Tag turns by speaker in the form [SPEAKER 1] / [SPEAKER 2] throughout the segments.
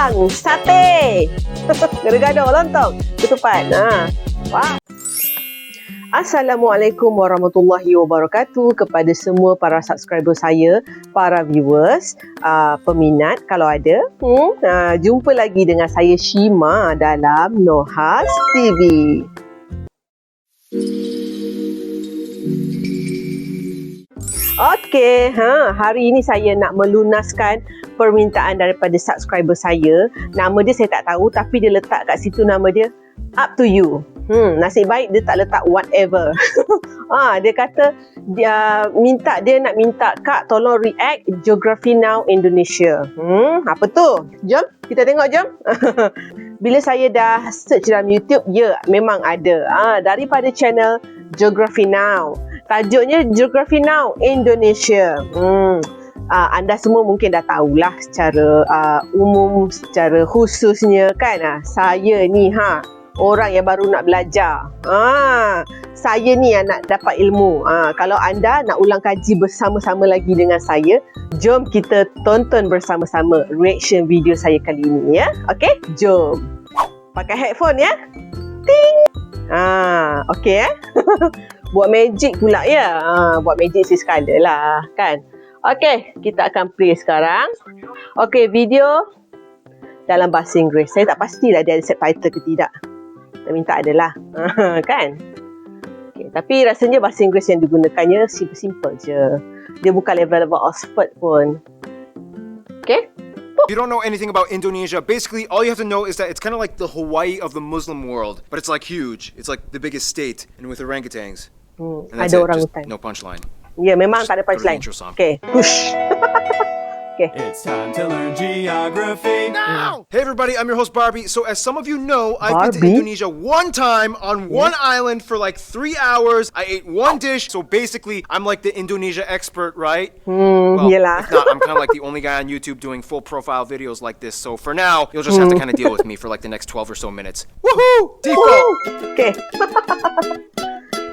[SPEAKER 1] Padang, sate. Gado-gado, lontong, ketupat. Wah. Assalamualaikum warahmatullahi wabarakatuh kepada semua para subscriber saya, para viewers, peminat kalau ada. Jumpa lagi dengan saya Shima dalam Nohas TV. Okey, hari ini saya nak melunaskan permintaan daripada subscriber saya. Nama dia saya tak tahu tapi dia letak kat situ nama dia up to you. Nasib baik dia tak letak whatever. Dia kata dia nak minta Kak tolong react Geography Now Indonesia. Apa tu? Jom kita tengok jom. Bila saya dah search dalam YouTube, ya memang ada. Daripada channel Geography Now. Tajuknya Geography Now Indonesia. Anda semua mungkin dah tahulah secara umum, secara khususnya kan. Saya ni orang yang baru nak belajar. Saya ni yang nak dapat ilmu. Kalau anda nak ulang kaji bersama-sama lagi dengan saya, jom kita tonton bersama-sama reaction video saya kali ini ya. Okey, jom. Pakai headphone ya. Ting. Okey Buat magic pula ya. Buat magic si sekali lah kan. Okey, kita akan play sekarang. Okey, video dalam bahasa Inggeris. Saya tak pastilah dia ada subtitle ke tidak. Kita minta adalah. Kan? Okay, tapi rasanya bahasa Inggeris yang digunakannya simple-simple je. Dia bukan level-level Oxford pun. Okay?
[SPEAKER 2] If you don't know anything about Indonesia, basically all you have to know is that it's kind of like the Hawaii of the Muslim world, but it's like huge. It's like the biggest state, and with orangutans. And that's
[SPEAKER 1] Ada
[SPEAKER 2] it. Just
[SPEAKER 1] orangutan.
[SPEAKER 2] no punchline.
[SPEAKER 1] Ya, memang
[SPEAKER 2] Just
[SPEAKER 1] tak ada
[SPEAKER 2] go to the
[SPEAKER 1] punchline.
[SPEAKER 2] intro song.
[SPEAKER 1] Okay, push. Okay.
[SPEAKER 3] It's time to learn geography now!
[SPEAKER 2] Hey everybody, I'm your host Barbie. So as some of you know, I've been to
[SPEAKER 1] Barbie?
[SPEAKER 2] Indonesia one time on one island for like 3 hours. I ate one dish. So basically, I'm like the Indonesia expert, right? Well,
[SPEAKER 1] yelah.
[SPEAKER 2] if not, I'm kind of like the only guy on YouTube doing full profile videos like this. So for now, you'll just have to kind of deal with me for like the next 12 or so minutes. Woohoo! Default!
[SPEAKER 1] Okay.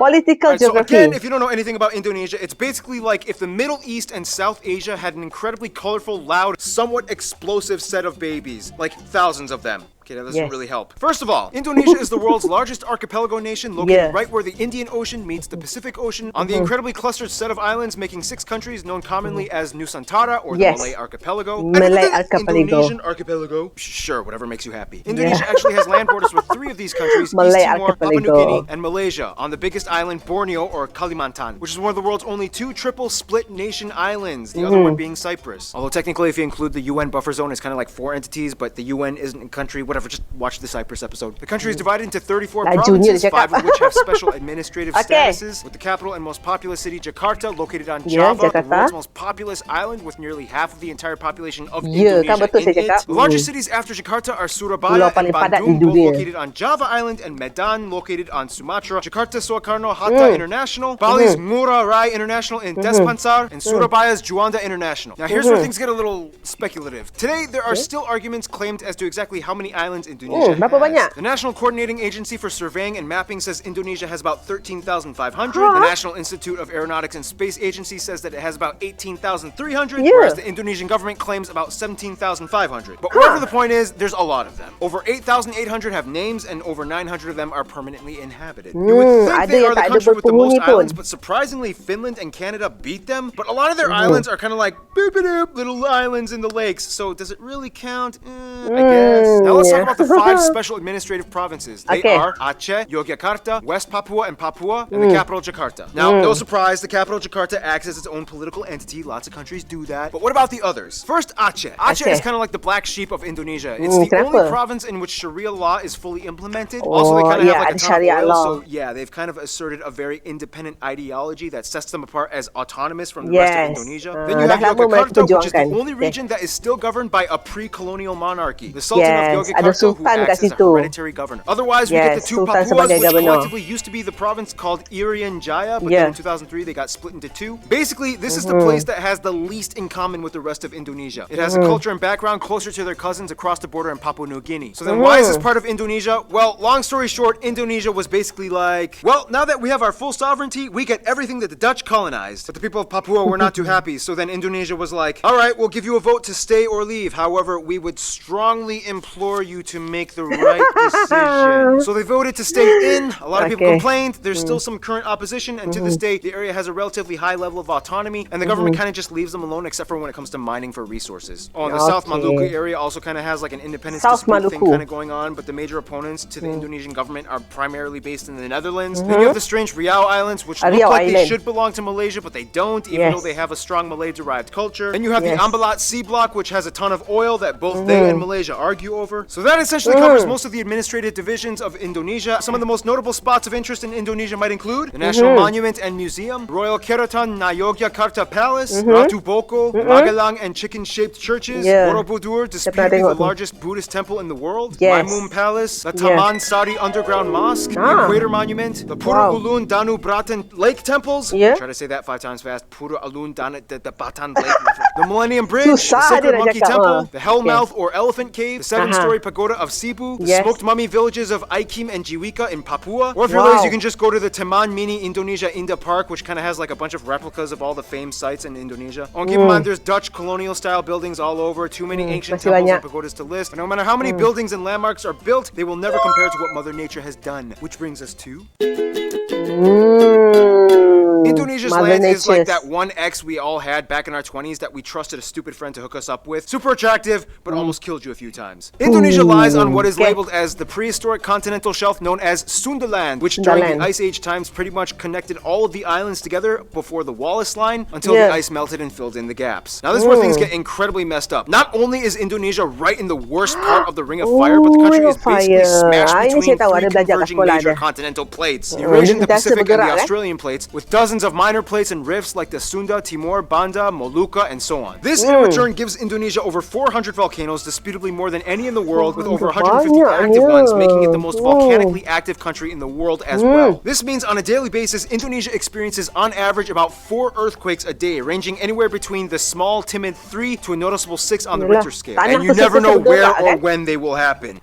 [SPEAKER 1] Political
[SPEAKER 2] So
[SPEAKER 1] geography.
[SPEAKER 2] again, if you don't know anything about Indonesia, it's basically like if the Middle East and South Asia had an incredibly colorful, loud, somewhat explosive set of babies. Like thousands of them. Okay, that doesn't really help. First of all, Indonesia is the world's largest archipelago nation located right where the Indian Ocean meets the Pacific Ocean on the incredibly clustered set of islands making 6 countries known commonly as Nusantara or the Malay Archipelago.
[SPEAKER 1] Malay
[SPEAKER 2] And
[SPEAKER 1] Archipelago.
[SPEAKER 2] Indonesian Archipelago. Sure, whatever makes you happy. Indonesia actually has land borders with 3 of these countries,
[SPEAKER 1] Malay
[SPEAKER 2] East Timor, Papua New
[SPEAKER 1] Archipelago.
[SPEAKER 2] Guinea, and Malaysia, on the biggest island Borneo or Kalimantan, which is one of the world's only 2 triple split nation islands, the other one being Cyprus. Although technically if you include the UN buffer zone, it's kind of like 4 entities, but the UN isn't a country, whatever, just watch the Cyprus episode. The country is divided into 34 provinces, 5 of which have special administrative statuses, with the capital and most populous city Jakarta located on Java, the world's most populous island with nearly half of the entire population of Indonesia in it. The largest cities after Jakarta are Surabaya and Bandung, both located on Java Island, and Medan, located on Sumatra. Jakarta Soekarno-Hatta International, Bali's Ngurah Rai International in Denpasar, and Surabaya's Juanda International. Now here's where things get a little speculative. Today there are still arguments claimed as to exactly how many islands Indonesia has. The National Coordinating Agency for Surveying and Mapping says Indonesia has about 13,500. The National Institute of Aeronautics and Space Agency says that it has about 18,300, whereas the Indonesian government claims about 17,500. But whatever the point is, there's a lot of them. Over 8,800 have names, and over 900 of them are permanently inhabited. You would think they are the country with the most islands, but surprisingly Finland and Canada beat them. But a lot of their islands are kind of like boop-a-doop, little islands in the lakes, so does it really count? I guess. Now let's talk about the 5 special administrative provinces. They are Aceh, Yogyakarta, West Papua and Papua, and the capital Jakarta. Now, no surprise, the capital Jakarta acts as its own political entity. Lots of countries do that. But what about the others? First, Aceh. Aceh is kind of like the black sheep of Indonesia. It's the only province in which Sharia law is fully implemented. Also, they kind of have like a ton of oil, so yeah, they've kind of asserted a very independent ideology that sets them apart as autonomous from the rest of Indonesia. Then you have Yogyakarta, which is the only region that is still governed by a pre-colonial monarchy. The Sultan of
[SPEAKER 1] Ada
[SPEAKER 2] Jakarta, who
[SPEAKER 1] sultan kat
[SPEAKER 2] acts as a
[SPEAKER 1] situ.
[SPEAKER 2] hereditary governor. Otherwise, we get the
[SPEAKER 1] Yes,
[SPEAKER 2] two
[SPEAKER 1] sultan
[SPEAKER 2] Papuas,
[SPEAKER 1] sebagai
[SPEAKER 2] which
[SPEAKER 1] governor.
[SPEAKER 2] collectively used to be the province called Irian Jaya, but
[SPEAKER 1] Yeah.
[SPEAKER 2] then in 2003 they got split into two. Basically, this is the place that has the least in common with the rest of Indonesia. It has a culture and background closer to their cousins across the border in Papua New Guinea. So then why is this part of Indonesia? Well, long story short, Indonesia was basically like, well, now that we have our full sovereignty, we get everything that the Dutch colonized. But the people of Papua were not too happy. So then Indonesia was like, all right, we'll give you a vote to stay or leave. However, we would strongly implore you to make the right decision. So they voted to stay in. A lot of people complained. There's still some current opposition. And to this day, the area has a relatively high level of autonomy. And the government kind of just leaves them alone, except for when it comes to mining for resources. Oh, and the South Maluku area also kind of has like an independence
[SPEAKER 1] South
[SPEAKER 2] dispute thing
[SPEAKER 1] Maluku.
[SPEAKER 2] kind of going on. But the major opponents to the Indonesian government are primarily based in the Netherlands. Then you have the strange Riau Islands, which look
[SPEAKER 1] Riau
[SPEAKER 2] like they
[SPEAKER 1] Island.
[SPEAKER 2] should belong to Malaysia, but they don't, even though they have a strong Malay-derived culture. Then you have the Ambalat Sea Block, which has a ton of oil that both they and Malaysia argue over. So that essentially covers most of the administrative divisions of Indonesia. Some of the most notable spots of interest in Indonesia might include the National Monument and Museum, Royal Keraton Yogyakarta Palace, Ratu Boko, Magelang and chicken-shaped churches, Borobudur, disputedly the largest Buddhist temple in the world, Maimum Palace, the Taman Sari Underground Mosque, the Equator Monument, the Pura Ulun Danu Bratan Lake Temples. Try to say that 5 times fast. Pura Ulun Danu Batan Lake. The Millennium Bridge, the
[SPEAKER 1] Susah
[SPEAKER 2] Sacred
[SPEAKER 1] dia nak
[SPEAKER 2] Monkey
[SPEAKER 1] cakap,
[SPEAKER 2] Temple, the Hellmouth or Elephant Cave, the 7-story pagoda of Cebu, the smoked mummy villages of Aikim and Jiwika in Papua. Or if you're lazy, you can just go to the Taman Mini Indonesia Indah Park, which kind of has like a bunch of replicas of all the famed sites in Indonesia. Oh, and keep in mind, there's Dutch colonial style buildings all over, too many ancient
[SPEAKER 1] Masih
[SPEAKER 2] temples
[SPEAKER 1] banyak.
[SPEAKER 2] and pagodas to list. And no matter how many buildings and landmarks are built, they will never compare to what Mother Nature has done. Which brings us to... Indonesia's
[SPEAKER 1] Mother
[SPEAKER 2] land is like
[SPEAKER 1] Nature's.
[SPEAKER 2] that one ex we all had back in our 20s that we trusted a stupid friend to hook us up with. Super attractive, but almost killed you a few times. Indonesia lies on what is labeled as the prehistoric continental shelf known as Sundaland, which during the Ice Age times pretty much connected all of the islands together before the Wallace Line until the ice melted and filled in the gaps. Now this is where things get incredibly messed up. Not only is Indonesia right in the worst part of the Ring of Fire, but the country is basically smashed between three converging major continental plates. The Eurasian, the Pacific, and the Australian plates, with dozens of minor plates and rifts like the Sunda, Timor, Banda, Molucca, and so on. This in return gives Indonesia over 400 volcanoes, disputably more than any in the world, with over 150 active ones, making it the most volcanically active country in the world as well. This means on a daily basis, Indonesia experiences on average about 4 earthquakes a day, ranging anywhere between the small, timid 3 to a noticeable 6 on the Richter scale. And you never know where or when they will happen.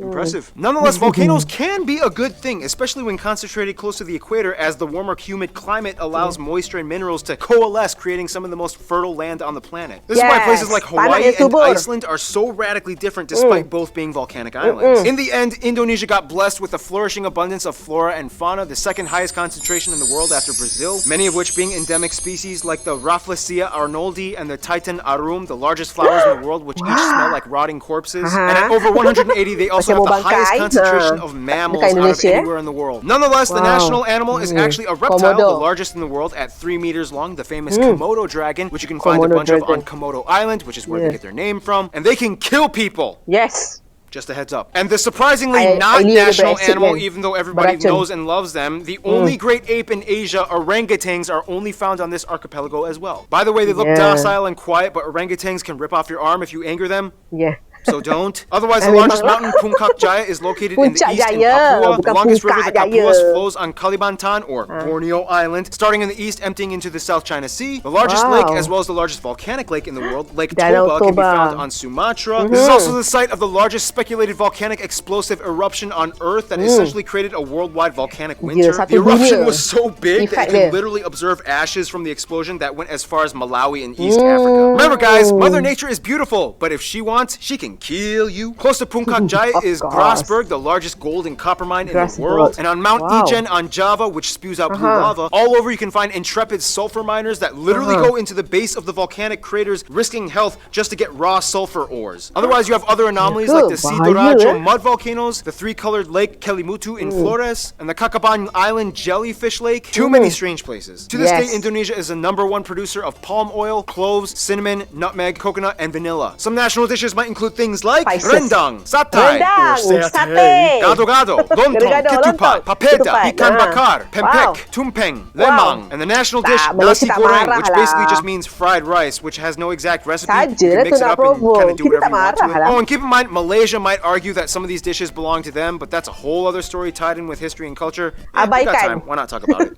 [SPEAKER 2] Impressive. Nonetheless, volcanoes can be a good thing, especially when concentrated close to the equator, as the warmer, humid climate allows moisture and minerals to coalesce, creating some of the most fertile land on the planet. This is why places like Hawaii and Iceland are so radically different despite both being volcanic islands. In the end, Indonesia got blessed with a flourishing abundance of flora and fauna, the second highest concentration in the world after Brazil, many of which being endemic species like the Rafflesia arnoldi and the Titan arum, the largest flowers in the world, which each smell like rotting corpses. And at over 180, they also have the highest concentration of mammals out of anywhere in the world. Nonetheless, the national animal is actually a reptile, the largest in the world at 3 meters long, the famous Komodo dragon, which you can find a bunch of on Komodo Island, which is where they get their name from. And they can kill people.
[SPEAKER 1] Yes.
[SPEAKER 2] Just a heads up. And the surprisingly not national animal, even though everybody knows and loves them, the only great ape in Asia, orangutans, are only found on this archipelago as well. By the way, they look docile and quiet, but orangutans can rip off your arm if you anger them.
[SPEAKER 1] Yeah.
[SPEAKER 2] So don't. Otherwise, the largest mountain, Puncak Jaya, is located in the east in Papua. The longest river, the Kapuas, flows on Kalimantan, or Borneo Island, starting in the east, emptying into the South China Sea. The largest lake, as well as the largest volcanic lake in the world, Lake Toba, can be found on Sumatra. This is also the site of the largest speculated volcanic explosive eruption on Earth that essentially created a worldwide volcanic winter. The eruption was so big that you can literally observe ashes from the explosion that went as far as Malawi in East Africa. Remember, guys, Mother Nature is beautiful, but if she wants, she can kill you. Close to Puncak Jaya is Grasberg, the largest gold and copper mine in the world. And on Mount Ijen on Java, which spews out blue lava, all over you can find intrepid sulfur miners that literally go into the base of the volcanic craters, risking health just to get raw sulfur ores. Otherwise, you have other anomalies like the Sidoarjo mud volcanoes, the 3-colored Lake Kelimutu in Flores, and the Kakaban Island Jellyfish Lake. Too many strange places. To this day, Indonesia is the #1 producer of palm oil, cloves, cinnamon, nutmeg, coconut, and vanilla. Some national dishes might include things like
[SPEAKER 1] Spices.
[SPEAKER 2] rendang, satay,
[SPEAKER 1] Rendang,
[SPEAKER 2] or
[SPEAKER 1] satay.
[SPEAKER 2] gado-gado, lontong,
[SPEAKER 1] Gado-gado,
[SPEAKER 2] ketupat,
[SPEAKER 1] lontong,
[SPEAKER 2] papeda,
[SPEAKER 1] ketupat.
[SPEAKER 2] ikan bakar, pempek,
[SPEAKER 1] Wow.
[SPEAKER 2] tumpeng,
[SPEAKER 1] Wow.
[SPEAKER 2] lemang, and the national dish
[SPEAKER 1] Tak, Malaysia
[SPEAKER 2] nasi
[SPEAKER 1] tak
[SPEAKER 2] goreng,
[SPEAKER 1] marah
[SPEAKER 2] which
[SPEAKER 1] lah.
[SPEAKER 2] basically just means fried rice, which has no exact recipe.
[SPEAKER 1] Saja
[SPEAKER 2] You
[SPEAKER 1] lah
[SPEAKER 2] can mix
[SPEAKER 1] tu
[SPEAKER 2] it
[SPEAKER 1] nak
[SPEAKER 2] up and
[SPEAKER 1] provoke.
[SPEAKER 2] kind of do
[SPEAKER 1] Kita
[SPEAKER 2] whatever
[SPEAKER 1] tak
[SPEAKER 2] you want to
[SPEAKER 1] marah
[SPEAKER 2] it.
[SPEAKER 1] lah.
[SPEAKER 2] Oh, and keep in mind, Malaysia might argue that some of these dishes belong to them, but that's a whole other story tied in with history and culture. We got
[SPEAKER 1] Abaikan.
[SPEAKER 2] time. Why not talk about it?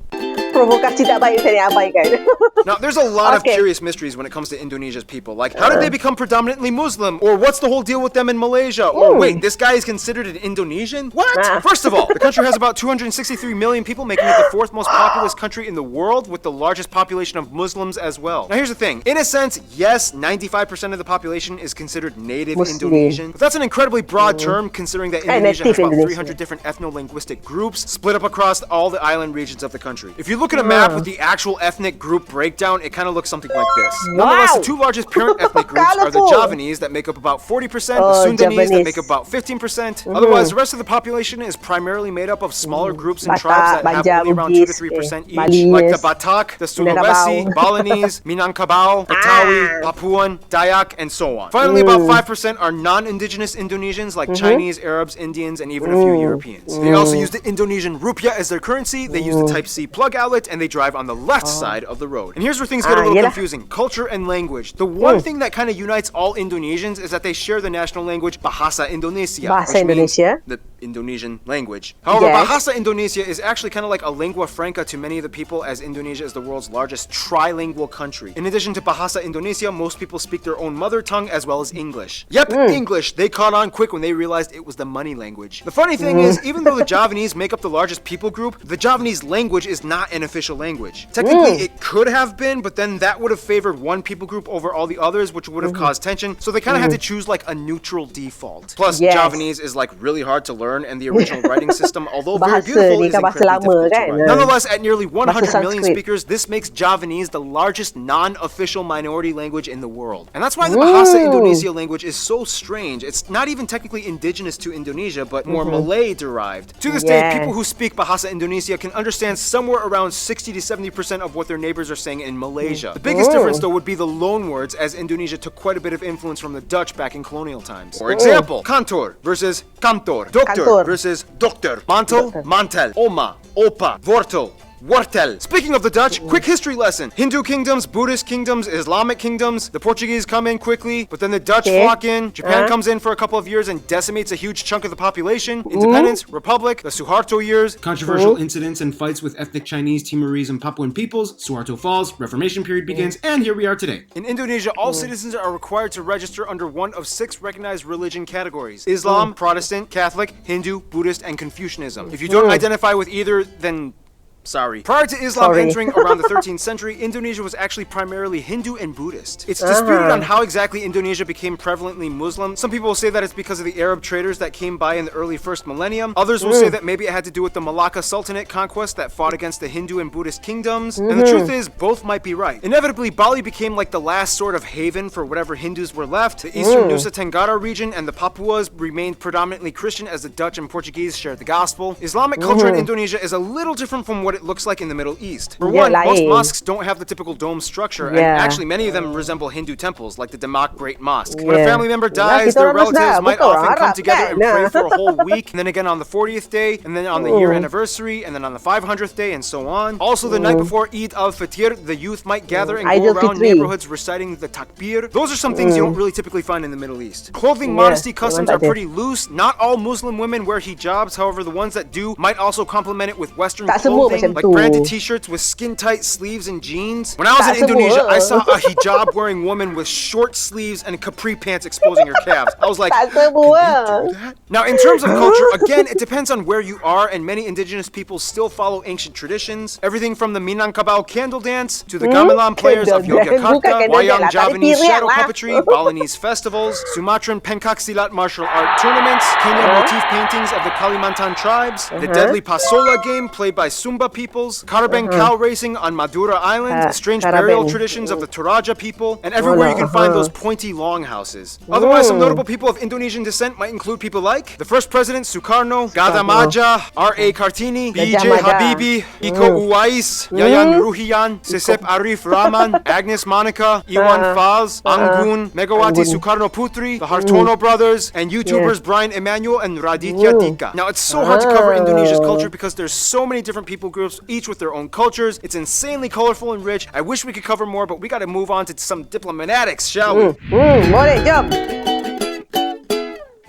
[SPEAKER 1] Provokasi tak baik saya abaikan.
[SPEAKER 2] Now, there's a lot of
[SPEAKER 1] Okay.
[SPEAKER 2] curious mysteries when it comes to Indonesia's people. Like, how did they become predominantly Muslim? Or what's the whole deal with them in Malaysia? Or wait, this guy is considered an Indonesian? What? First of all, the country has about 263 million people, making it the fourth most populous country in the world, with the largest population of Muslims as well. Now, here's the thing. In a sense, yes, 95% of the population is considered native
[SPEAKER 1] Muslim.
[SPEAKER 2] Indonesian. But that's an incredibly broad term, considering that Indonesia has
[SPEAKER 1] native
[SPEAKER 2] about
[SPEAKER 1] Indonesia.
[SPEAKER 2] 300 different ethno-linguistic groups split up across all the island regions of the country. If you look at a map with the actual ethnic group breakdown, it kind of looks something like this. Nonetheless, the two largest parent ethnic groups are the
[SPEAKER 1] Colourful.
[SPEAKER 2] Javanese that make up about 40%, the Sundanese that
[SPEAKER 1] Javanese.
[SPEAKER 2] make up about 15%. Otherwise, the rest of the population is primarily made up of smaller groups and
[SPEAKER 1] Batak,
[SPEAKER 2] tribes that have
[SPEAKER 1] Banjar,
[SPEAKER 2] only around 2 to
[SPEAKER 1] Bugis,
[SPEAKER 2] 3% each,
[SPEAKER 1] Balinese,
[SPEAKER 2] like the Batak, the Sulawesi,
[SPEAKER 1] Minangkabau.
[SPEAKER 2] Balinese, Minangkabau, Betawi, Papuan, Dayak, and so on. Finally, about 5% are non-indigenous Indonesians like Chinese, Arabs, Indians, and even a few Europeans. They also use the Indonesian rupiah as their currency, they use the Type-C plug outlet, and they drive on the left side of the road. And here's where things get a little
[SPEAKER 1] yelah.
[SPEAKER 2] confusing. Culture and language. The one thing that kind of unites all Indonesians is that they share the national language Bahasa Indonesia,
[SPEAKER 1] Bahasa
[SPEAKER 2] which means
[SPEAKER 1] Indonesia.
[SPEAKER 2] the Indonesian language. However,
[SPEAKER 1] Yes.
[SPEAKER 2] Bahasa Indonesia is actually kind of like a lingua franca to many of the people, as Indonesia is the world's largest trilingual country. In addition to Bahasa Indonesia, most people speak their own mother tongue as well as English. Yep, English. They caught on quick when they realized it was the money language. The funny thing is, even though the Javanese make up the largest people group, the Javanese language is not an official language. Technically, it could have been, but then that would have favored one people group over all the others, which would have caused tension. So they kind of had to choose like a neutral default. Plus,
[SPEAKER 1] Yes.
[SPEAKER 2] Javanese is like really hard to learn, and the original writing system, although very
[SPEAKER 1] Bahasa
[SPEAKER 2] beautiful,
[SPEAKER 1] ni
[SPEAKER 2] is
[SPEAKER 1] kan bahasa
[SPEAKER 2] incredibly
[SPEAKER 1] lama
[SPEAKER 2] difficult to
[SPEAKER 1] kan?
[SPEAKER 2] write. Nonetheless, at nearly 100 million
[SPEAKER 1] Sanskrit.
[SPEAKER 2] speakers, this makes Javanese the largest non-official minority language in the world. And that's why the Bahasa Indonesia language is so strange. It's not even technically indigenous to Indonesia, but more Malay-derived. To this day,
[SPEAKER 1] Yes.
[SPEAKER 2] people who speak Bahasa Indonesia can understand somewhere around 60 to 70% of what their neighbors are saying in Malaysia. The biggest difference, though, would be the loan words, as Indonesia took quite a bit of influence from the Dutch back in colonial times. For example, kantor versus kantor, doctor
[SPEAKER 1] Kantor.
[SPEAKER 2] versus dokter, mantel, mantel, oma, opa, wortel, wortel. Speaking of the Dutch, quick history lesson. Hindu kingdoms, Buddhist kingdoms, Islamic kingdoms. The Portuguese come in quickly, but then the Dutch
[SPEAKER 1] Okay.
[SPEAKER 2] flock in. Japan comes in for a couple of years and decimates a huge chunk of the population. Independence, Republic, the Suharto years.
[SPEAKER 4] Controversial incidents and fights with ethnic Chinese, Timorese, and Papuan peoples. Suharto falls, Reformation period begins, and here we are today.
[SPEAKER 2] In Indonesia, all citizens are required to register under one of 6 recognized religion categories: Islam, Protestant, Catholic, Hindu, Buddhist, and Confucianism. If you don't identify with either, then sorry. Prior to Islam
[SPEAKER 1] Sorry.
[SPEAKER 2] entering around the 13th century, Indonesia was actually primarily Hindu and Buddhist. It's disputed on how exactly Indonesia became prevalently Muslim. Some people will say that it's because of the Arab traders that came by in the early first millennium. Others will say that maybe it had to do with the Malacca Sultanate conquest that fought against the Hindu and Buddhist kingdoms. And the truth is, both might be right. Inevitably, Bali became like the last sort of haven for whatever Hindus were left. The eastern Nusa Tenggara region and the Papuas remained predominantly Christian, as the Dutch and Portuguese shared the gospel. Islamic culture in Indonesia is a little different from what it looks like in the Middle East. For one, most
[SPEAKER 1] lain.
[SPEAKER 2] mosques don't have the typical dome structure, and
[SPEAKER 1] Yeah.
[SPEAKER 2] actually many of them resemble Hindu temples, like the Demak Great Mosque. When a
[SPEAKER 1] Yeah.
[SPEAKER 2] family member
[SPEAKER 1] Yalah,
[SPEAKER 2] dies,
[SPEAKER 1] kita
[SPEAKER 2] their
[SPEAKER 1] orang
[SPEAKER 2] relatives
[SPEAKER 1] Muslim,
[SPEAKER 2] might
[SPEAKER 1] bukan orang
[SPEAKER 2] often come
[SPEAKER 1] Arab,
[SPEAKER 2] together and
[SPEAKER 1] kan?
[SPEAKER 2] pray for a whole week, and then again on the 40th day, and then on the year anniversary, and then on the 500th day, and so on. Also, the night before Eid al-Fitr, the youth might gather and
[SPEAKER 1] Eid
[SPEAKER 2] go around
[SPEAKER 1] al-Fitri.
[SPEAKER 2] neighborhoods reciting the takbir. Those are some things you don't really typically find in the Middle East. Clothing modesty customs
[SPEAKER 1] memang
[SPEAKER 2] are
[SPEAKER 1] tak ada.
[SPEAKER 2] pretty loose. Not all Muslim women wear hijabs, however, the ones that do might also complement it with Western
[SPEAKER 1] Tak semua
[SPEAKER 2] clothing,
[SPEAKER 1] macam
[SPEAKER 2] like
[SPEAKER 1] tu.
[SPEAKER 2] branded t-shirts with skin-tight sleeves and jeans. When I was
[SPEAKER 1] Tak
[SPEAKER 2] in Indonesia,
[SPEAKER 1] semua.
[SPEAKER 2] I saw a hijab-wearing woman with short sleeves and capri pants exposing her calves. I was like,
[SPEAKER 1] Tak
[SPEAKER 2] "Can
[SPEAKER 1] semua.
[SPEAKER 2] they do that?" Now, in terms of culture, again, it depends on where you are, and many indigenous peoples still follow ancient traditions. Everything from the Minangkabau candle dance to the gamelan players of
[SPEAKER 1] Candle dance. Bukan
[SPEAKER 2] Yogyakarta,
[SPEAKER 1] candle dance
[SPEAKER 2] Wayang
[SPEAKER 1] lah, tari
[SPEAKER 2] Javanese
[SPEAKER 1] piring
[SPEAKER 2] shadow
[SPEAKER 1] lah.
[SPEAKER 2] puppetry, Balinese festivals, Sumatran pencak silat martial art tournaments, Kenya motif paintings of the Kalimantan tribes, the deadly pasola game played by Sumba peoples, Caravan cow racing on Madura Island, the strange burial traditions of the Toraja people, and everywhere you can find those pointy longhouses. Otherwise, some notable people of Indonesian descent might include people like the first president Sukarno, Gadamaja, R.A. Kartini, B.J. Habibie, Iko Uwais, Yayan Ruhian, Sisip Arif Rahman, Agnes Monica, Iwan Fals, Anggun, Megawati Sukarno Putri, the Hartono brothers, and YouTubers Brian Emanuel and Raditya Dika. Now, it's so hard to cover Indonesia's culture because there's so many different people groups, each with their own cultures. It's insanely colorful and rich. I wish we could cover more, but we gotta move on to some diplomatics, shall we?
[SPEAKER 1] Boleh, jom.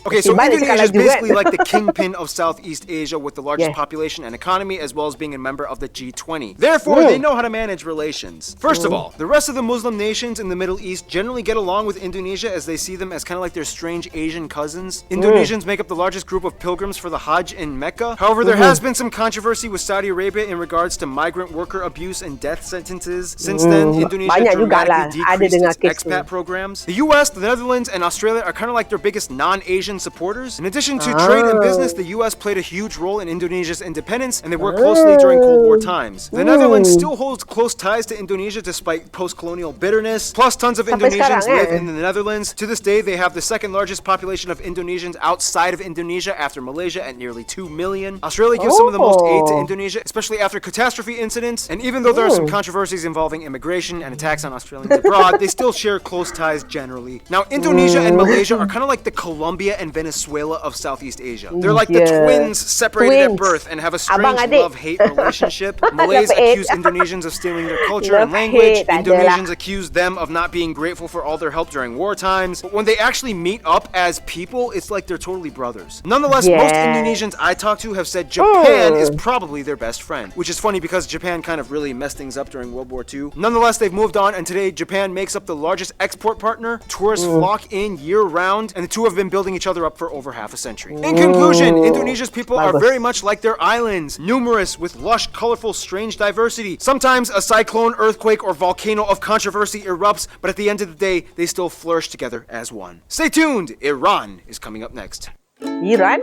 [SPEAKER 2] Okay, so
[SPEAKER 1] Balik
[SPEAKER 2] Indonesia is
[SPEAKER 1] laju,
[SPEAKER 2] basically
[SPEAKER 1] kan?
[SPEAKER 2] like the kingpin of Southeast Asia with the largest population and economy, as well as being a member of the G20. Therefore, they know how to manage relations. First of all, the rest of the Muslim nations in the Middle East generally get along with Indonesia as they see them as kind of like their strange Asian cousins. Indonesians make up the largest group of pilgrims for the Hajj in Mecca. However, there has been some controversy with Saudi Arabia in regards to migrant worker abuse and death sentences. Since then, Indonesia
[SPEAKER 1] Banyak jugalah
[SPEAKER 2] dramatically
[SPEAKER 1] ada
[SPEAKER 2] decreased
[SPEAKER 1] dengar
[SPEAKER 2] its
[SPEAKER 1] kes
[SPEAKER 2] expat
[SPEAKER 1] tu.
[SPEAKER 2] programs. The US, the Netherlands, and Australia are kind of like their biggest non-Asian supporters. In addition to trade and business, the US played a huge role in Indonesia's independence, and they worked closely during Cold War times. The Netherlands still holds close ties to Indonesia despite post-colonial bitterness. Plus, tons of
[SPEAKER 1] Sampai
[SPEAKER 2] Indonesians
[SPEAKER 1] sekarang,
[SPEAKER 2] live in the Netherlands. To this day, they have the second largest population of Indonesians outside of Indonesia after Malaysia at nearly 2 million. Australia gives some of the most aid to Indonesia, especially after catastrophe incidents. And even though there are some controversies involving immigration and attacks on Australians abroad, they still share close ties generally. Now, Indonesia and Malaysia are kind of like the Colombia and Venezuela of Southeast Asia. They're like the twins separated at birth and have a strange
[SPEAKER 1] Abang-adik.
[SPEAKER 2] love-hate relationship. Malays
[SPEAKER 1] Love-hate.
[SPEAKER 2] accuse Indonesians of stealing their culture and
[SPEAKER 1] Love-hate,
[SPEAKER 2] language.
[SPEAKER 1] tak
[SPEAKER 2] Indonesians
[SPEAKER 1] adalah.
[SPEAKER 2] accuse them of not being grateful for all their help during war times. But when they actually meet up as people, it's like they're totally brothers. Nonetheless, most
[SPEAKER 1] Yeah.
[SPEAKER 2] Indonesians I talk to have said Japan is probably their best friend, which is funny because Japan kind of really messed things up during World War II. Nonetheless, they've moved on, and today Japan makes up the largest export partner. Tourists flock in year-round, and the two have been building each other up for over half a century. In conclusion, Indonesia's people are very much like their islands, numerous with lush, colorful, strange diversity. Sometimes a cyclone, earthquake, or volcano of controversy erupts, but at the end of the day, they still flourish together as one. Stay tuned, Iran is coming up next.
[SPEAKER 1] Iran?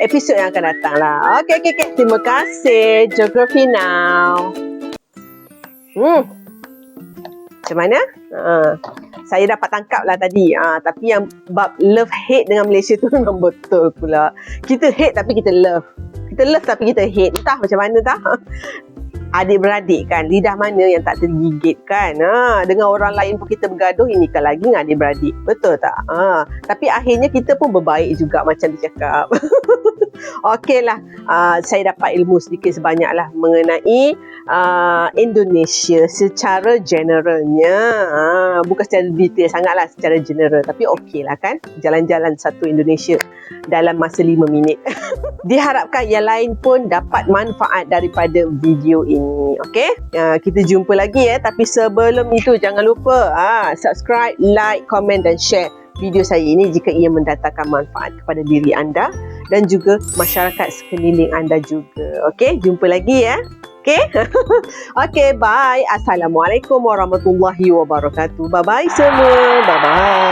[SPEAKER 1] Episod yang akan datang lah. Okay. Terima kasih. Geography now. Macam mana? Saya dapat tangkap lah tadi. Tapi yang bab love-hate dengan Malaysia tu memang betul pula. Kita hate tapi kita love. Kita love tapi kita hate. Entah macam mana tak? Adik-beradik kan, lidah mana yang tak tergigit kan. Dengan orang lain pun kita bergaduh, ini kan lagi dengan adik-beradik. Betul tak? Tapi akhirnya kita pun berbaik juga macam dia cakap. Okeylah, saya dapat ilmu sedikit sebanyak lah mengenai Indonesia secara generalnya. Bukan secara detail sangat lah, secara general. Tapi okeylah kan, jalan-jalan satu Indonesia dalam masa 5 minit. Diharapkan yang lain pun dapat manfaat daripada video ini. Okey, kita jumpa lagi ya. Tapi sebelum itu jangan lupa subscribe, like, komen dan share video saya ini jika ia mendatangkan manfaat kepada diri anda dan juga masyarakat sekeliling anda juga. Okey, jumpa lagi ya. Okey. Okey, bye. Assalamualaikum warahmatullahi wabarakatuh. Bye bye semua. Bye bye.